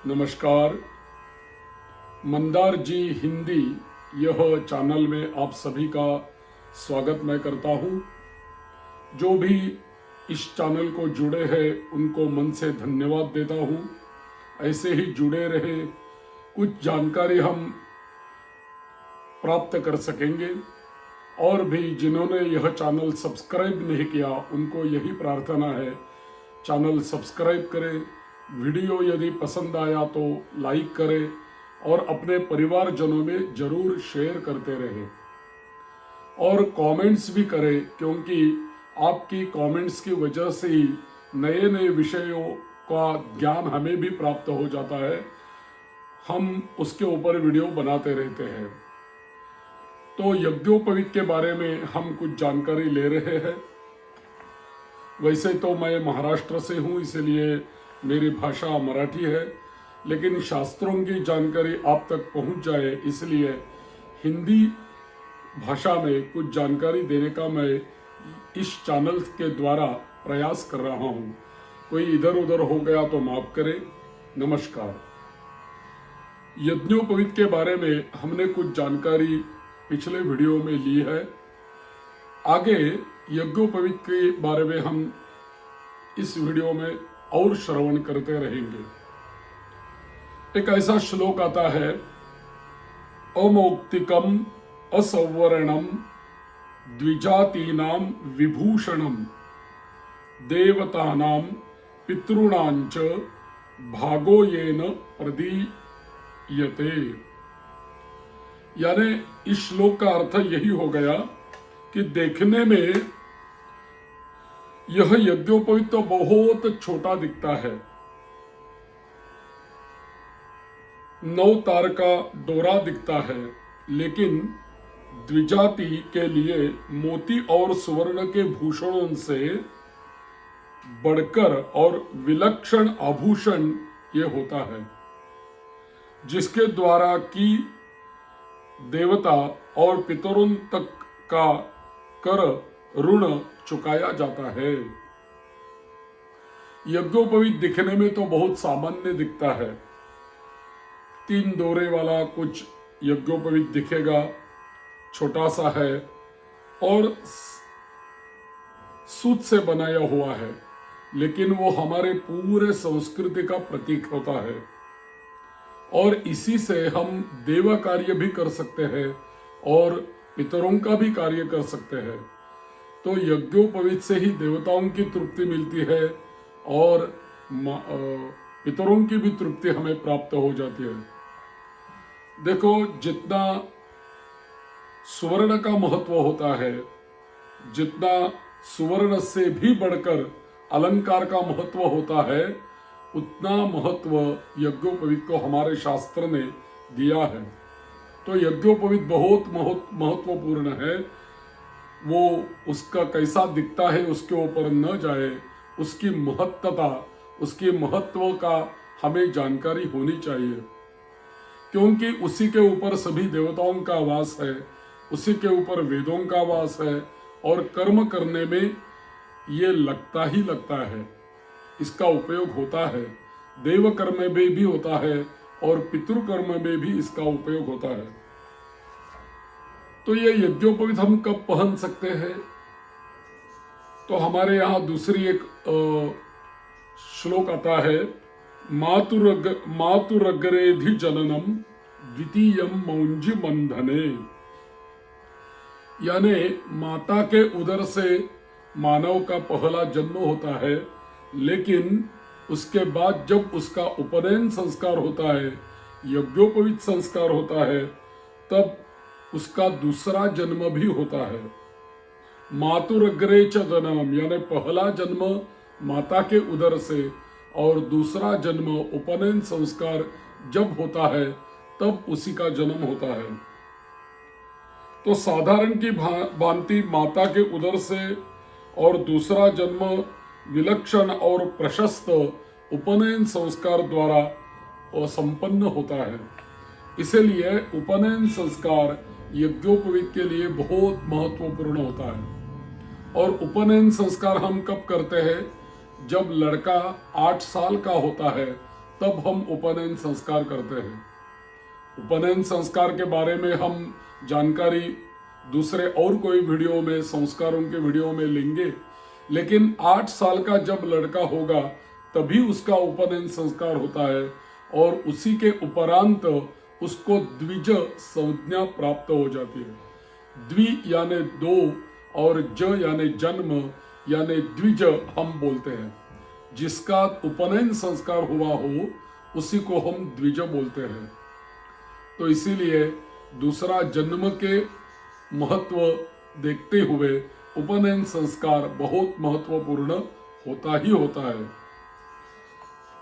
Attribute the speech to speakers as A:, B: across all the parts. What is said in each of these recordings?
A: नमस्कार। मंदार जी हिंदी यह चैनल में आप सभी का स्वागत मैं करता हूं। जो भी इस चैनल को जुड़े हैं उनको मन से धन्यवाद देता हूं। ऐसे ही जुड़े रहे, कुछ जानकारी हम प्राप्त कर सकेंगे। और भी जिन्होंने यह चैनल सब्सक्राइब नहीं किया उनको यही प्रार्थना है, चैनल सब्सक्राइब करें। वीडियो यदि पसंद आया तो लाइक करें और अपने परिवारजनों में जरूर शेयर करते रहें और कमेंट्स भी करें, क्योंकि आपकी कमेंट्स की वजह से ही नए नए विषयों का ज्ञान हमें भी प्राप्त हो जाता है। हम उसके ऊपर वीडियो बनाते रहते हैं। तो यज्ञोपवीत के बारे में हम कुछ जानकारी ले रहे हैं। वैसे तो मैं महाराष्ट्र से हूँ, इसलिए मेरी भाषा मराठी है, लेकिन शास्त्रों की जानकारी आप तक पहुँच जाए इसलिए हिंदी भाषा में कुछ जानकारी देने का मैं इस चैनल के द्वारा प्रयास कर रहा हूँ। कोई इधर उधर हो गया तो माफ करें। नमस्कार। यज्ञोपवीत के बारे में हमने कुछ जानकारी पिछले वीडियो में ली है। आगे यज्ञोपवीत के बारे में हम इस वीडियो में और श्रवण करते रहेंगे। एक ऐसा श्लोक आता है, अमौक्तिकम असंवरणम द्विजातीनां विभूषणम देवतानां पितॄणांच भागो येन प्रदीयते। यानी इस श्लोक का अर्थ यही हो गया कि देखने में यह यज्ञोपवीत तो बहुत छोटा दिखता है। 9 तार का डोरा दिखता है, लेकिन द्विजाति के लिए मोती और स्वर्ण के भूषणों से बढ़कर और विलक्षण आभूषण ये होता है, जिसके द्वारा कि देवता और पितरों तक का कर ऋण चुकाया जाता है। यज्ञोपवीत दिखने में तो बहुत सामान्य दिखता है। 3 डोरे वाला कुछ यज्ञोपवीत दिखेगा, छोटा सा है और सूत से बनाया हुआ है, लेकिन वो हमारे पूरे संस्कृति का प्रतीक होता है और इसी से हम देव कार्य भी कर सकते हैं और पितरों का भी कार्य कर सकते हैं। तो यज्ञोपवीत से ही देवताओं की तृप्ति मिलती है और पितरों की भी तृप्ति हमें प्राप्त हो जाती है। देखो, जितना सुवर्ण का महत्व होता है, जितना सुवर्ण से भी बढ़कर अलंकार का महत्व होता है, उतना महत्व यज्ञोपवीत को हमारे शास्त्र ने दिया है। तो यज्ञोपवीत बहुत महत्वपूर्ण है। वो उसका कैसा दिखता है उसके ऊपर न जाए, उसकी महत्ता, उसकी महत्व का हमें जानकारी होनी चाहिए, क्योंकि उसी के ऊपर सभी देवताओं का वास है, उसी के ऊपर वेदों का वास है और कर्म करने में ये लगता ही लगता है, इसका उपयोग होता है। देव कर्म में भी होता है और पितृकर्म में भी इसका उपयोग होता है। तो ये यज्ञोपवीत हम कब पहन सकते हैं? तो हमारे यहाँ दूसरी एक श्लोक आता है, मातुरग्रेधि जननम द्वितीयम मौंजी बंधने। यानी माता के उदर से मानव का पहला जन्म होता है, लेकिन उसके बाद जब उसका उपनयन संस्कार होता है, यज्ञोपवीत संस्कार होता है, तब उसका दूसरा जन्म भी होता है। मातुरग्रे च जननम, यानी पहला जन्म माता के उदर से और दूसरा जन्म उपनयन संस्कार जब होता है तब उसी का जन्म होता है। तो साधारण की भांति माता के उदर से और दूसरा जन्म विलक्षण और प्रशस्त उपनयन संस्कार द्वारा संपन्न होता है। इसलिए उपनयन संस्कार यज्ञोपवीत के लिए बहुत महत्वपूर्ण होता है। और उपनयन संस्कार हम कब करते हैं? जब लड़का 8 साल का होता है तब हम उपनयन संस्कार करते हैं। उपनयन संस्कार के बारे में हम जानकारी दूसरे और कोई वीडियो में, संस्कारों के वीडियो में लेंगे, लेकिन 8 साल का जब लड़का होगा तभी उसका उपनयन संस्कार होता है और उसी के उपरांत उसको द्विज संज्ञा प्राप्त हो जाती है। द्वि यानी 2 और ज यानी जन्म यानी द्विज हम बोलते हैं। जिसका उपनयन संस्कार हुआ हो उसी को हम द्विज बोलते हैं। तो इसीलिए दूसरा जन्म के महत्व देखते हुए उपनयन संस्कार बहुत महत्वपूर्ण होता ही होता है।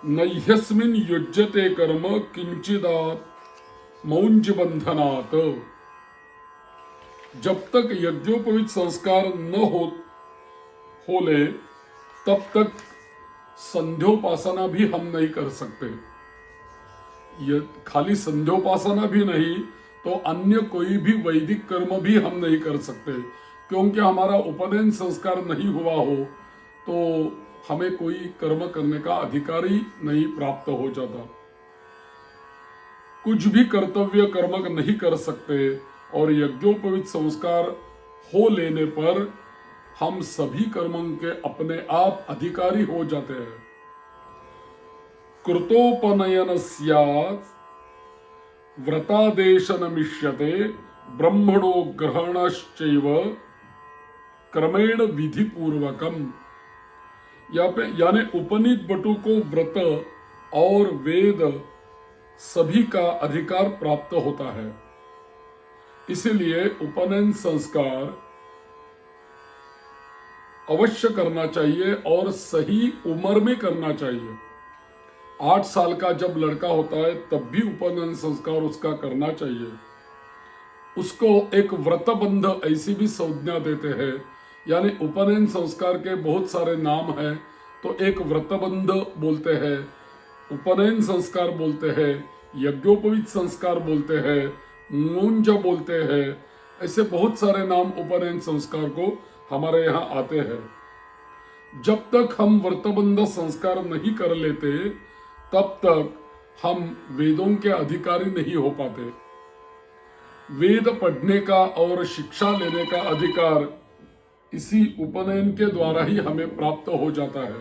A: नह्यस्मिन् युज्यते कर्म किंचिदात् मौंज बंधनात्। जब तक यज्ञोपवीत संस्कार न हो ले तब तक संध्योपासना भी हम नहीं कर सकते। ये खाली संध्योपासना भी नहीं तो अन्य कोई भी वैदिक कर्म भी हम नहीं कर सकते, क्योंकि हमारा उपनयन संस्कार नहीं हुआ हो तो हमें कोई कर्म करने का अधिकार ही नहीं प्राप्त हो जाता। कुछ भी कर्तव्य कर्म नहीं कर सकते और यज्ञोपवीत संस्कार हो लेने पर हम सभी कर्मों के अपने आप अधिकारी हो जाते हैं। कृतोपनयन स्यात् व्रतादेश नमिष्यते ब्रह्मणो ग्रहणश्चैव क्रमेण विधि पूर्वकम। यहाँ पे यानी उपनीत बटु को व्रत और वेद सभी का अधिकार प्राप्त होता है। इसीलिए उपनयन संस्कार अवश्य करना चाहिए और सही उम्र में करना चाहिए। 8 साल का जब लड़का होता है तब भी उपनयन संस्कार उसका करना चाहिए। उसको एक व्रतबंध ऐसी भी संज्ञा देते हैं, यानी उपनयन संस्कार के बहुत सारे नाम हैं, तो एक व्रतबंध बोलते हैं, उपनयन संस्कार बोलते हैं, यज्ञोपवीत संस्कार बोलते हैं, मूंज बोलते हैं। ऐसे बहुत सारे नाम उपनयन संस्कार को हमारे यहाँ आते हैं। जब तक हम व्रतबंध संस्कार नहीं कर लेते तब तक हम वेदों के अधिकारी नहीं हो पाते। वेद पढ़ने का और शिक्षा लेने का अधिकार इसी उपनयन के द्वारा ही हमें प्राप्त हो जाता है।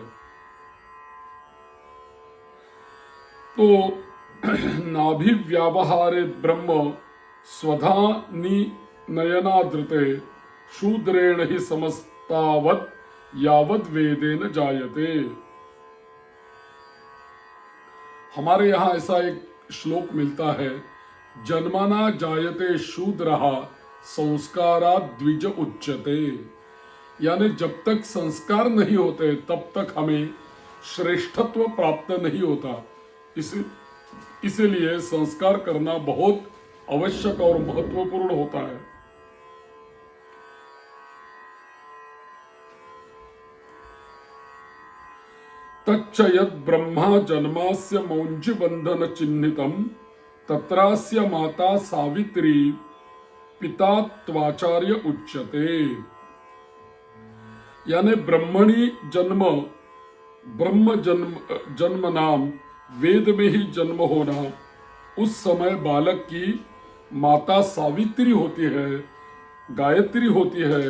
A: तो नाभिव्यावहारे ब्रह्म स्वधा नयनादृते शूद्रेण ही समस्तावत् यावद वेदेन जायते। हमारे यहाँ ऐसा एक श्लोक मिलता है, जन्मना जायते शूद्रः संस्कारात् द्विज उच्यते। यानी जब तक संस्कार नहीं होते तब तक हमें श्रेष्ठत्व प्राप्त नहीं होता। इसीलिए संस्कार करना बहुत आवश्यक और महत्वपूर्ण होता है। तच्च यद् ब्रह्मा जन्मास्य मौंज बंधन चिन्हितम तत्रास्य माता सावित्री पिता त्वाचार्य उच्यते। यानी ब्रह्मणी जन्म, ब्रह्म जन्म नाम वेद में ही जन्म होना, उस समय बालक की माता सावित्री होती है, गायत्री होती है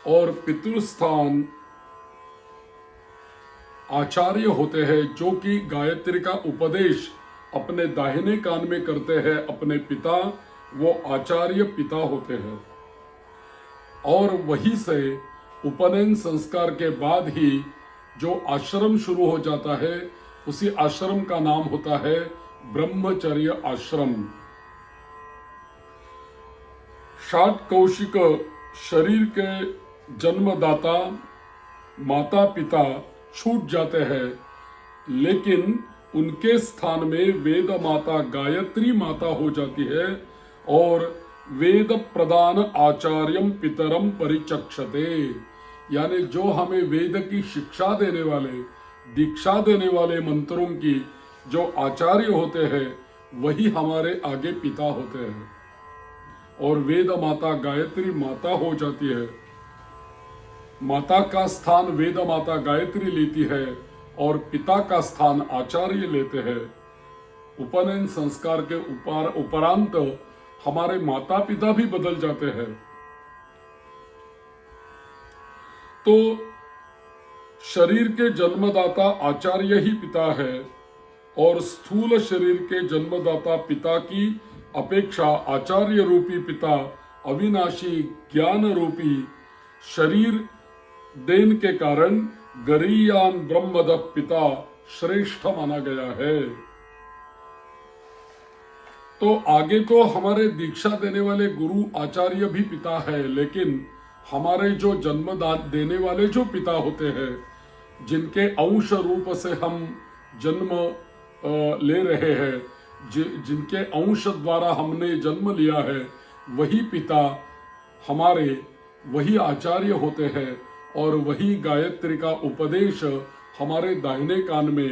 A: और पितृस्थान आचार्य होते हैं, जो कि गायत्री का उपदेश अपने दाहिने कान में करते हैं अपने पिता, वो आचार्य पिता होते हैं। और वहीं से उपनयन संस्कार के बाद ही जो आश्रम शुरू हो जाता है उसी आश्रम का नाम होता है ब्रह्मचर्य आश्रम। षाट कौशिक शरीर के जन्मदाता माता पिता छूट जाते हैं, लेकिन उनके स्थान में वेद माता गायत्री माता हो जाती है और वेद प्रदान आचार्यम पितरम परिचक्षते। यानी जो हमें वेद की शिक्षा देने वाले, दीक्षा देने वाले मंत्रों की जो आचार्य होते हैं वही हमारे आगे पिता होते हैं। और वेद माता गायत्री माता हो जाती है। माता का स्थान वेद माता गायत्री लेती है और पिता का स्थान आचार्य लेते हैं। उपनयन संस्कार के उपरांत हमारे माता पिता भी बदल जाते हैं। तो शरीर के जन्मदाता आचार्य ही पिता है और स्थूल शरीर के जन्मदाता पिता की अपेक्षा आचार्य रूपी पिता अविनाशी ज्ञान रूपी शरीर देन के कारण गरीयान ब्रह्मद पिता श्रेष्ठ माना गया है। तो आगे तो हमारे दीक्षा देने वाले गुरु आचार्य भी पिता है, लेकिन हमारे जो जन्म देने वाले जो पिता होते हैं, जिनके अंश रूप से हम जन्म ले रहे हैं, जिनके अंश द्वारा हमने जन्म लिया है, वही पिता हमारे वही आचार्य होते हैं और वही गायत्री का उपदेश हमारे दाहिने कान में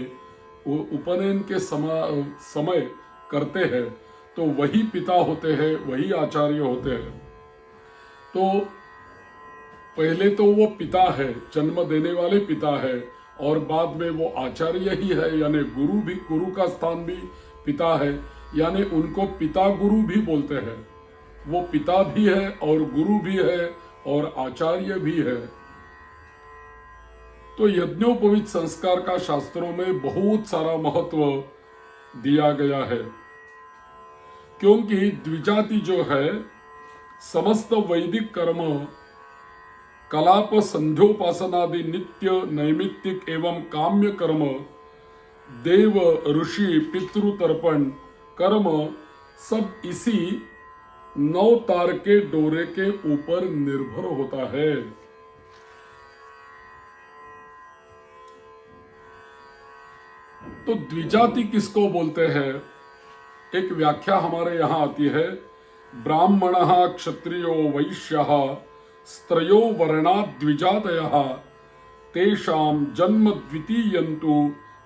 A: उपनयन के समय करते हैं। तो वही पिता होते हैं, वही आचार्य होते हैं। तो पहले तो वो पिता है, जन्म देने वाले पिता है, और बाद में वो आचार्य ही है, यानी गुरु का स्थान भी पिता है, यानी उनको पिता गुरु भी बोलते हैं। वो पिता भी है और गुरु भी है और आचार्य भी है। तो यज्ञोपवीत संस्कार का शास्त्रों में बहुत सारा महत्व दिया गया है, क्योंकि द्विजाति जो है समस्त वैदिक कर्म कलाप संध्योपासनादि नित्य नैमित्तिक एवं काम्य कर्म देव ऋषि पितृ तर्पण कर्म सब इसी 9 तार के डोरे के ऊपर निर्भर होता है। तो द्विजाति किसको बोलते हैं? एक व्याख्या हमारे यहां आती है, ब्राह्मणः क्षत्रियो वैश्यः स्त्रयो वर्णा द्विजातयः तेषां जन्म द्वितीयन्तु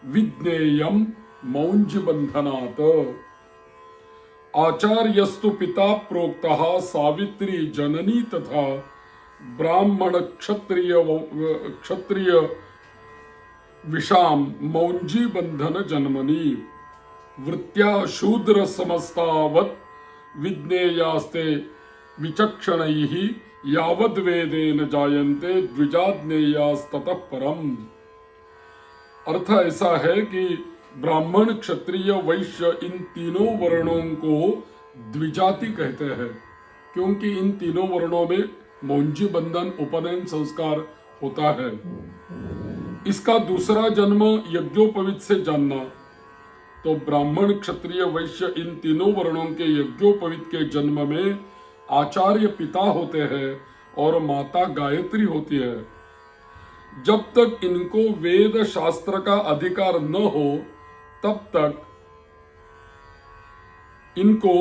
A: विज्ञेयं मौञ्जीबन्धनात्। आचार्यस्तु पिता प्रोक्तः सावित्री जननी तथा ब्राह्मण क्षत्रिय विषाम मौञ्जीबन्धन जन्मनि वृत्त्या शूद्र समस्तावत् विज्ञेयास्ते विचक्षणैः यावद् वेदेन जायन्ते द्विजाज्ञेयास्ततः परम्। अर्थ ऐसा है कि ब्राह्मण क्षत्रिय वैश्य इन तीनों वर्णों को द्विजाति कहते हैं, क्योंकि इन तीनों वर्णों में मौंजी बंधन उपनयन संस्कार होता है। इसका दूसरा जन्म यज्ञोपवीत से जानना। तो ब्राह्मण क्षत्रिय वैश्य इन तीनों वर्णों के यज्ञोपवीत के जन्म में आचार्य पिता होते हैं और माता गायत्री होती है। जब तक इनको वेद शास्त्र का अधिकार न हो तब तक इनको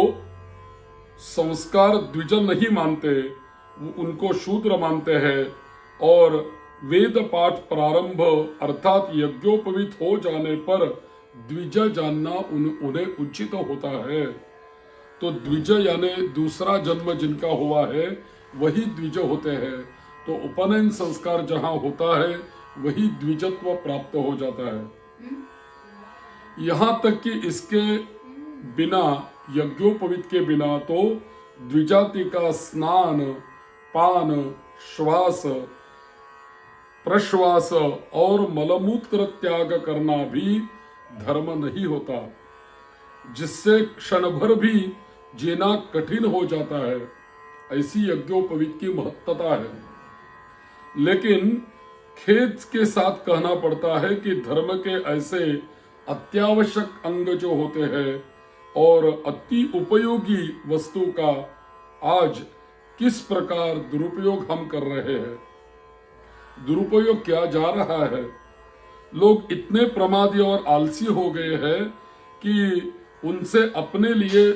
A: संस्कार द्विज नहीं मानते, उनको शूद्र मानते हैं और वेद पाठ प्रारंभ अर्थात यज्ञोपवीत हो जाने पर द्विज जानना उन्हें उचित होता है। तो द्विज यानी दूसरा जन्म जिनका हुआ है वही द्विज होते हैं। तो उपनयन संस्कार जहां होता है वही द्विजत्व प्राप्त हो जाता है। यहां तक कि इसके बिना, यज्ञोपवीत के बिना तो द्विजाति का स्नान पान श्वास प्रश्वास और मलमूत्र त्याग करना भी धर्म नहीं होता, जिससे क्षण भर भी जीना कठिन हो जाता है। ऐसी यज्ञोपवीत की महत्ता है। लेकिन खेद के साथ कहना पड़ता है कि धर्म के ऐसे अत्यावश्यक अंग जो होते हैं और अति उपयोगी वस्तु का आज किस प्रकार दुरुपयोग हम कर रहे हैं। दुरुपयोग किया जा रहा है। लोग इतने प्रमादी और आलसी हो गए हैं कि उनसे अपने लिए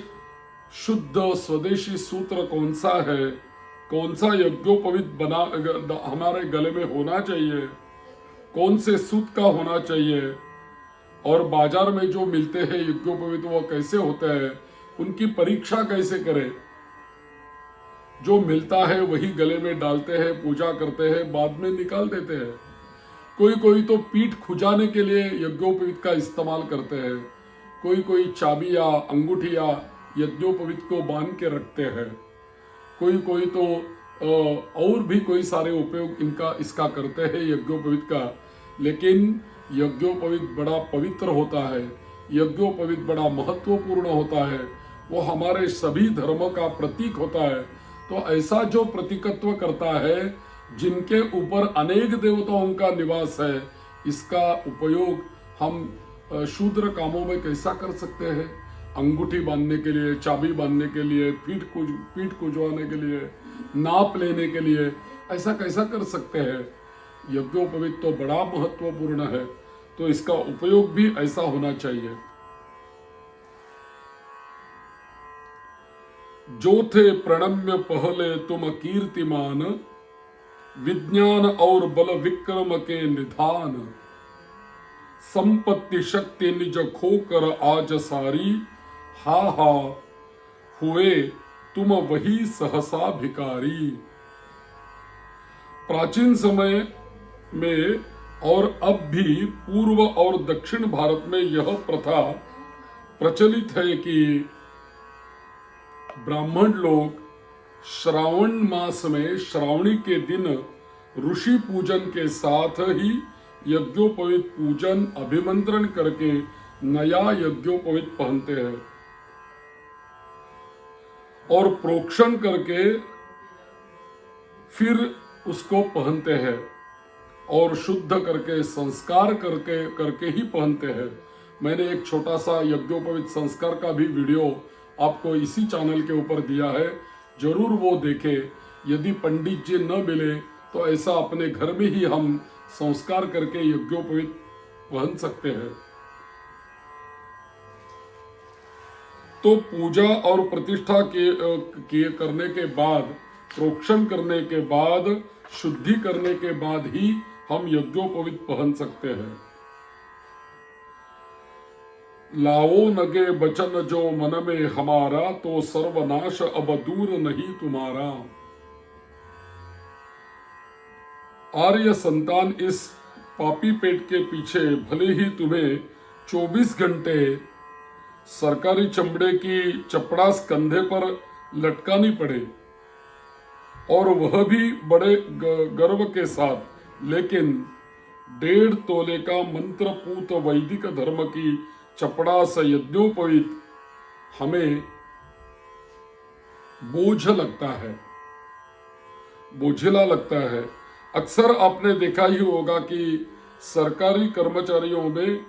A: शुद्ध स्वदेशी सूत्र कौन सा है, कौन सा यज्ञोपवीत बना हमारे गले में होना चाहिए, कौन से सूत का होना चाहिए, और बाजार में जो मिलते हैं यज्ञोपवीत वो कैसे होते हैं, उनकी परीक्षा कैसे करें। जो मिलता है वही गले में डालते हैं, पूजा करते हैं, बाद में निकाल देते हैं। कोई कोई तो पीठ खुजाने के लिए यज्ञोपवीत का इस्तेमाल करते हैं। कोई कोई चाबियाँ अंगूठियाँ यज्ञोपवीत को बांध के रखते हैं, कोई कोई तो और भी कोई सारे उपयोग इसका करते हैं यज्ञोपवीत का। लेकिन यज्ञोपवीत बड़ा पवित्र होता है, यज्ञोपवीत बड़ा महत्वपूर्ण होता है, वो हमारे सभी धर्मों का प्रतीक होता है। तो ऐसा जो प्रतीकत्व करता है, जिनके ऊपर अनेक देवताओं का निवास है, इसका उपयोग हम शूद्र कामों में कैसा कर सकते हैं? अंगूठी बांधने के लिए, चाबी बांधने के लिए, पीठ कुंजवाने के लिए, नाप लेने के लिए, ऐसा कैसा कर सकते हैं? यज्ञोपवीत तो बड़ा महत्वपूर्ण है, तो इसका उपयोग भी ऐसा होना चाहिए। जो थे प्रणम्य पहले तुम कीर्तिमान, विज्ञान और बल विक्रम के निधान, संपत्ति शक्ति निज खोकर आज सारी, हा हा हुए तुम वही सहसा भिकारी। प्राचीन समय में और अब भी पूर्व और दक्षिण भारत में यह प्रथा प्रचलित है कि ब्राह्मण लोग श्रावण मास में श्रावणी के दिन ऋषि पूजन के साथ ही यज्ञोपवीत पूजन अभिमंत्रण करके नया यज्ञोपवीत पहनते हैं और प्रोक्षण करके फिर उसको पहनते हैं और शुद्ध करके संस्कार करके ही पहनते हैं। मैंने एक छोटा सा यज्ञोपवीत संस्कार का भी वीडियो आपको इसी चैनल के ऊपर दिया है, जरूर वो देखें। यदि पंडित जी न मिले तो ऐसा अपने घर में ही हम संस्कार करके यज्ञोपवीत पहन सकते हैं। तो पूजा और प्रतिष्ठा के करने के बाद, प्रोक्षण करने के बाद, शुद्धि करने के बाद ही हम यज्ञोपवीत पहन सकते हैं। लाओ नगे बचन जो मन में हमारा, तो सर्वनाश अब दूर नहीं तुम्हारा। आर्य संतान, इस पापी पेट के पीछे भले ही तुम्हें 24 घंटे सरकारी चमड़े की चपड़ास कंधे पर लटकानी पड़े, और वह भी बड़े गर्व के साथ, लेकिन 1.5 तोले का मंत्रपूत वैदिक धर्म की चपड़ास यज्ञोपवीत हमें बोझ लगता है, बोझिला लगता है। अक्सर आपने देखा ही होगा कि सरकारी कर्मचारियों में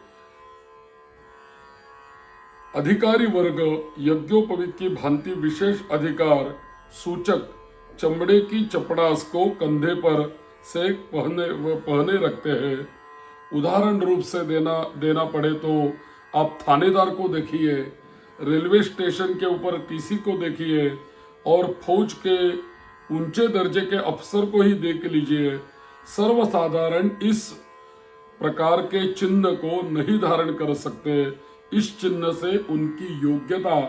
A: अधिकारी वर्ग यज्ञोपवीत की भांति विशेष अधिकार सूचक चमड़े की चपड़ास को कंधे पर से पहने रखते हैं। उदाहरण रूप से देना पड़े तो आप थानेदार को देखिए, रेलवे स्टेशन के ऊपर टीसी को देखिए, और फौज के ऊंचे दर्जे के अफसर को ही देख लीजिए। सर्वसाधारण इस प्रकार के चिन्ह को नहीं धारण कर सकते। इस चिन्ह से उनकी योग्यता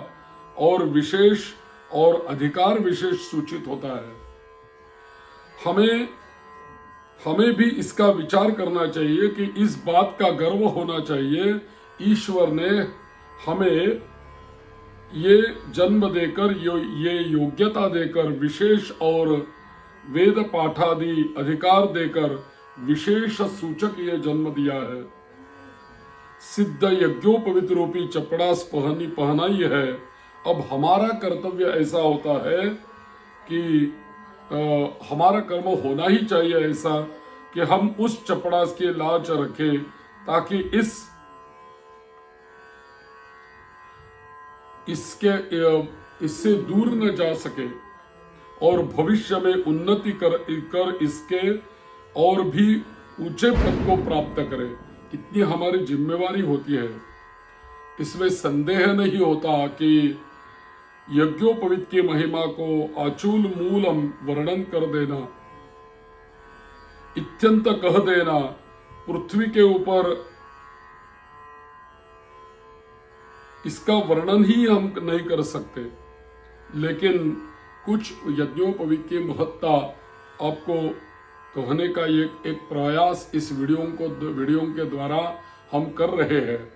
A: और विशेष और अधिकार विशेष सूचित होता है। हमें भी इसका विचार करना चाहिए कि इस बात का गर्व होना चाहिए, ईश्वर ने हमें ये जन्म देकर, ये योग्यता देकर, विशेष और वेद पाठादि अधिकार देकर विशेष सूचक ये जन्म दिया है। सिद्ध यज्ञोपवीत रूपी चपड़ास पहनाई है। अब हमारा कर्तव्य ऐसा होता है कि हमारा कर्म होना ही चाहिए ऐसा कि हम उस चपड़ास की लाज रखें, ताकि इससे दूर न जा सके और भविष्य में उन्नति कर इसके और भी ऊंचे पद को प्राप्त करे। इतनी हमारी जिम्मेवारी होती है। इसमें संदेह नहीं होता कि यज्ञोपवीत की महिमा को आचूल मूलम वर्णन कर देना, इत्यंत कह देना, पृथ्वी के ऊपर इसका वर्णन ही हम नहीं कर सकते। लेकिन कुछ यज्ञोपवीत की महत्ता आपको कहने का एक प्रयास इस वीडियो के द्वारा हम कर रहे हैं।